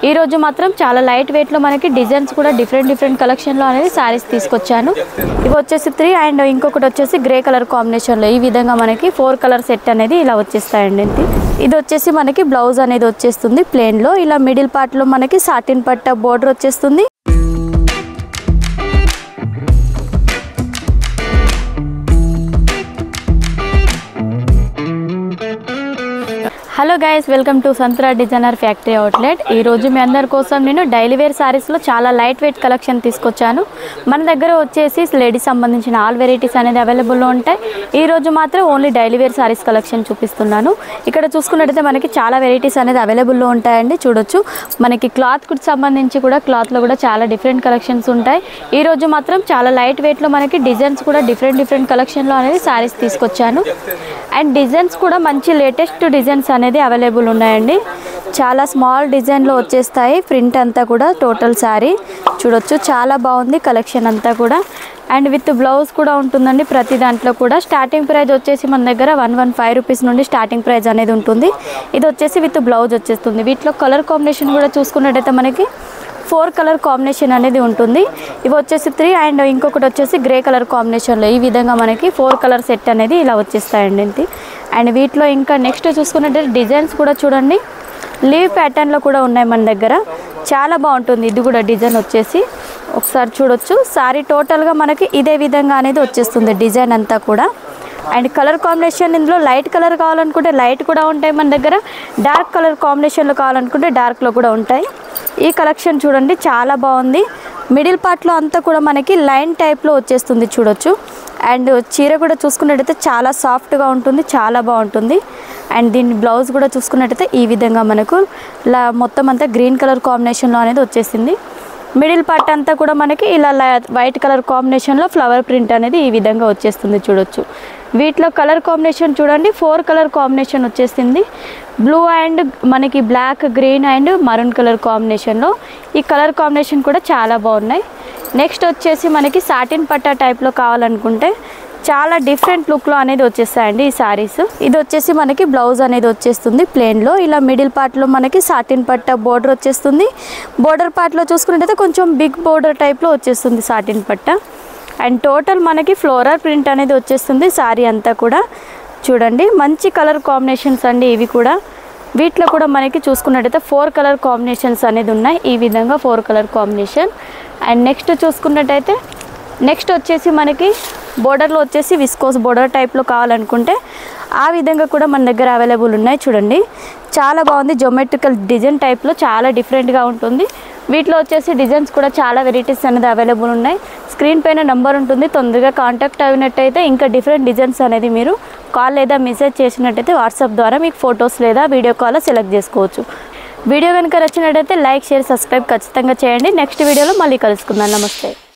ఈ రోజు మాత్రం చాలా లైట్ వెయిట్ లో మనకి డిజైన్స్ కూడా డిఫరెంట్ కలెక్షన్ లో అనేది సారీస్ తీసుకొచ్చాను. ఇవి వచ్చేసి 3 అండ్ ఇంకొకటి వచ్చేసి గ్రే కలర్ కాంబినేషన్ లో ఈ విధంగా మనకి 4 కలర్ సెట్ అనేది ఇలా వచ్చేస్తాయండి. ఇది వచ్చేసి మనకి బ్లౌజ్ అనేది వచ్చేస్తుంది ప్లెయిన్ లో, ఇలా మిడిల్ పార్ట్ లో మనకి సాటిన్ పట్ట బోర్డర్ వచ్చేస్తుంది. Hello guys, welcome to Santra designer factory outlet. ఈ రోజు మీ అందరి కోసం నేను డైలీ వేర్ సారీస్లో చాలా లైట్ వెయిట్ కలెక్షన్ తీసుకొచ్చాను. మన దగ్గర వచ్చేసి లేడీస్ సంబంధించిన ఆల్ వెరైటీస్ అనేది అవైలబుల్లో ఉంటాయి. ఈ రోజు మాత్రం only daily wear saris collection చూపిస్తున్నాను. ఇక్కడ చూసుకున్నట్టయితే మనకి చాలా వెరైటీస్ అనేది అవైలబుల్లో ఉంటాయండి. చూడొచ్చు, మనకి క్లాత్కి సంబంధించి కూడా క్లాత్లో కూడా చాలా డిఫరెంట్ కలెక్షన్స్ ఉంటాయి. ఈ రోజు మాత్రం చాలా లైట్ వెయిట్లో మనకి డిజైన్స్ కూడా డిఫరెంట్ కలెక్షన్లో అనేది సారీస్ తీసుకొచ్చాను. అండ్ డిజైన్స్ కూడా మంచి లేటెస్ట్ డిజైన్స్ అనేది అవైలబుల్ ఉన్నాయండి. చాలా స్మాల్ డిజైన్లో వచ్చేస్తాయి. ప్రింట్ అంతా కూడా టోటల్ శారీ చూడొచ్చు, చాలా బాగుంది కలెక్షన్ అంతా కూడా. అండ్ విత్ బ్లౌజ్ కూడా ఉంటుందండి ప్రతి దాంట్లో కూడా. స్టార్టింగ్ ప్రైస్ వచ్చేసి మన దగ్గర 115 రూపీస్ నుండి స్టార్టింగ్ ప్రైస్ అనేది ఉంటుంది. ఇది వచ్చేసి విత్ బ్లౌజ్ వచ్చేస్తుంది. వీటిలో కలర్ కాంబినేషన్ కూడా చూసుకున్నట్టయితే మనకి 4 కలర్ కాంబినేషన్ అనేది ఉంటుంది. ఇవి వచ్చేసి 3 అండ్ ఇంకొకటి వచ్చేసి గ్రే కలర్ కాంబినేషన్లో ఈ విధంగా మనకి 4 కలర్ సెట్ అనేది ఇలా వచ్చేస్తాయండి. అండ్ వీటిలో ఇంకా నెక్స్ట్ చూసుకున్నట్టయితే డిజైన్స్ కూడా చూడండి, లీవ్ ప్యాటర్న్లో కూడా ఉన్నాయి మన దగ్గర. చాలా బాగుంటుంది. ఇది కూడా డిజైన్ వచ్చేసి ఒకసారి చూడొచ్చు. సారీ టోటల్గా మనకి ఇదే విధంగా అనేది వచ్చేస్తుంది డిజైన్ అంతా కూడా. అండ్ కలర్ కాంబినేషన్ ఇందులో లైట్ కలర్ కావాలనుకుంటే లైట్ కూడా ఉంటాయి మన దగ్గర, డార్క్ కలర్ కాంబినేషన్లో కావాలనుకుంటే డార్క్లో కూడా ఉంటాయి. ఈ కలెక్షన్ చూడండి, చాలా బాగుంది. మిడిల్ పార్ట్లో అంతా కూడా మనకి లైన్ టైప్లో వచ్చేస్తుంది చూడొచ్చు. అండ్ చీర కూడా చూసుకున్నట్టయితే చాలా సాఫ్ట్గా ఉంటుంది, చాలా బాగుంటుంది. అండ్ దీని బ్లౌజ్ కూడా చూసుకున్నట్టయితే ఈ విధంగా మనకు మొత్తం అంతా గ్రీన్ కలర్ కాంబినేషన్లో అనేది వచ్చేసింది. మిడిల్ పార్ట్ అంతా కూడా మనకి ఇలా వైట్ కలర్ కాంబినేషన్లో ఫ్లవర్ ప్రింట్ అనేది ఈ విధంగా వచ్చేస్తుంది చూడొచ్చు. వీటిలో కలర్ కాంబినేషన్ చూడండి, 4 కలర్ కాంబినేషన్ వచ్చేసింది. బ్లూ అండ్ మనకి black, green and maroon colour కాంబినేషన్లో ఈ కలర్ కాంబినేషన్ కూడా చాలా బాగున్నాయి. నెక్స్ట్ వచ్చేసి మనకి సాటిన్ పట్టా టైప్లో కావాలనుకుంటే చాలా డిఫరెంట్ లుక్లో అనేది వచ్చేస్తాయండి ఈ సారీస్. ఇది వచ్చేసి మనకి బ్లౌజ్ అనేది వచ్చేస్తుంది ప్లెయిన్లో, ఇలా మిడిల్ పార్ట్లో మనకి సాటిన్ పట్ట బోర్డర్ వచ్చేస్తుంది. బోర్డర్ పార్ట్లో చూసుకున్నట్టయితే కొంచెం బిగ్ బోర్డర్ టైప్లో వచ్చేస్తుంది సాటిన్ పట్ట. అండ్ టోటల్ మనకి ఫ్లోరల్ ప్రింట్ అనేది వచ్చేస్తుంది సారీ అంతా కూడా. చూడండి, మంచి కలర్ కాంబినేషన్స్ అండి ఇవి కూడా. వీటిలో కూడా మనకి చూసుకున్నట్టయితే 4 కలర్ కాంబినేషన్స్ అనేది ఉన్నాయి. ఈ విధంగా 4 కలర్ కాంబినేషన్. అండ్ నెక్స్ట్ చూసుకున్నట్టయితే నెక్స్ట్ వచ్చేసి మనకి బోర్డర్లో వచ్చేసి విస్కోస్ బోర్డర్ టైప్లో కావాలనుకుంటే ఆ విధంగా కూడా మన దగ్గర అవైలబుల్ ఉన్నాయి. చూడండి, చాలా బాగుంది. జోమెట్రికల్ డిజైన్ టైప్లో చాలా డిఫరెంట్గా ఉంటుంది. వీటిలో వచ్చేసి డిజైన్స్ కూడా చాలా వెరైటీస్ అనేది అవైలబుల్ ఉన్నాయి. స్క్రీన్ పైన నెంబర్ ఉంటుంది, తొందరగా కాంటాక్ట్ అయినట్టయితే ఇంకా డిఫరెంట్ డిజైన్స్ అనేది మీరు కాల్ లేదా మెసేజ్ చేసినట్టయితే వాట్సాప్ ద్వారా మీకు ఫొటోస్ లేదా వీడియో కాల్ సెలెక్ట్ చేసుకోవచ్చు. వీడియో కనుక నచ్చినట్టయితే లైక్, షేర్, సబ్స్క్రైబ్ ఖచ్చితంగా చేయండి. నెక్స్ట్ వీడియోలో మళ్ళీ కలుసుకుందాం. నమస్తే.